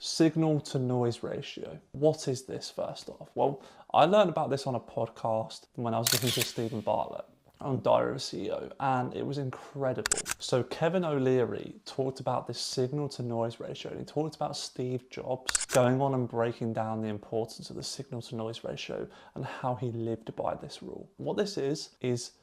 Signal to noise ratio. What is this first off? Well, I learned about this on a podcast when I was listening to Stephen Bartlett on Diary of a CEO, and it was incredible. So Kevin O'Leary talked about this signal to noise ratio, and he talked about Steve Jobs going on and breaking down the importance of the signal to noise ratio and how he lived by this rule. What this is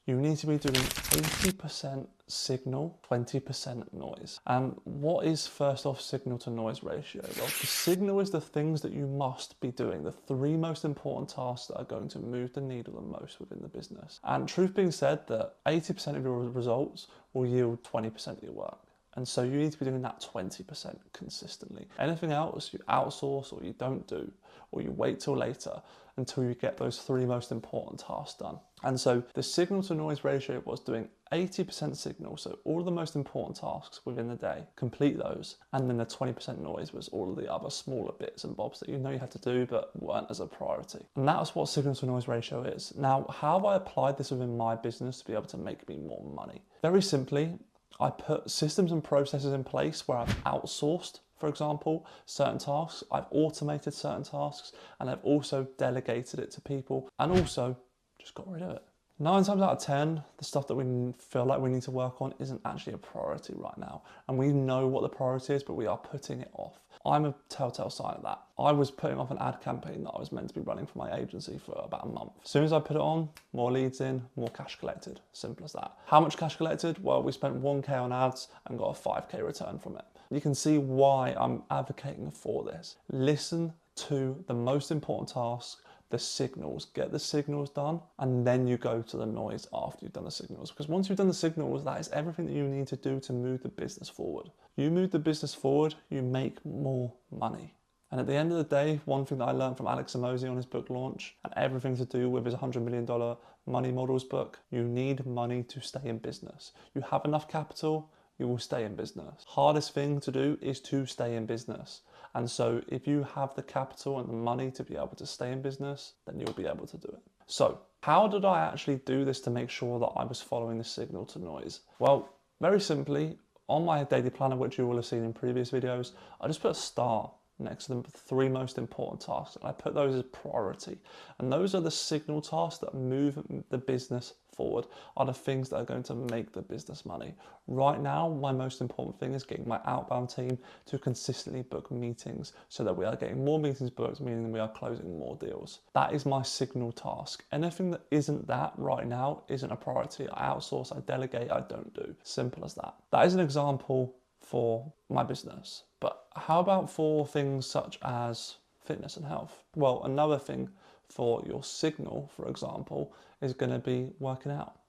you need to be doing 80% signal, 20% noise. And what is first off signal to noise ratio? Well, the signal is the things that you must be doing, the three most important tasks that are going to move the needle the most within the business. And truth being said, that 80% of your results will yield 20% of your work. And so you need to be doing that 20% consistently. Anything else you outsource or you don't do, or you wait till later until you get those three most important tasks done. And so the signal to noise ratio was doing 80% signal, so all of the most important tasks within the day, complete those, and then the 20% noise was all of the other smaller bits and bobs that you know you had to do but weren't as a priority. And that's what signal to noise ratio is. Now, how have I applied this within my business to be able to make me more money? Very simply, I put systems and processes in place where I've outsourced, for example, certain tasks, I've automated certain tasks, and I've also delegated it to people, and also just got rid of it. 9 times out of 10, the stuff that we feel like we need to work on isn't actually a priority right now. And we know what the priority is, but we are putting it off. I'm a telltale sign of that. I was putting off an ad campaign that I was meant to be running for my agency for about a month. As soon as I put it on, more leads in, more cash collected. Simple as that. How much cash collected? Well, we spent 1K on ads and got a 5K return from it. You can see why I'm advocating for this. Listen to the most important tasks, the signals, get the signals done, and then you go to the noise after you've done the signals. Because once you've done the signals, that is everything that you need to do to move the business forward. You move the business forward, you make more money. And at the end of the day, one thing that I learned from Alex Hormozi on his book launch, and everything to do with his $100 million Money Models book, you need money to stay in business. You have enough capital, you will stay in business. Hardest thing to do is to stay in business. And so if you have the capital and the money to be able to stay in business, then you'll be able to do it. So how did I actually do this to make sure that I was following the signal to noise? Well, very simply, on my daily planner, which you will have seen in previous videos, I just put a star next to the three most important tasks, and I put those as priority. And those are the signal tasks that move the business forward, are the things that are going to make the business money. Right now, my most important thing is getting my outbound team to consistently book meetings so that we are getting more meetings booked, meaning we are closing more deals. That is my signal task. Anything that isn't that right now isn't a priority. I outsource, I delegate, I don't do. Simple as that. That is an example for my business. But how about for things such as fitness and health? Well, another thing for your signal, for example, is going to be working out,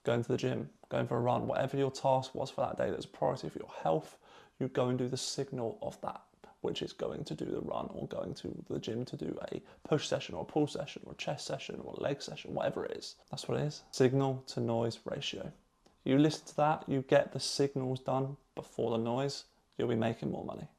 going to the gym, going for a run, whatever your task was for that day that's a priority for your health, you go and do the signal of that, which is going to do the run or going to the gym to do a push session or a pull session or a chest session or a leg session, whatever it is. That's what it is. Signal to noise ratio. You listen to that, you get the signals done before the noise, you'll be making more money.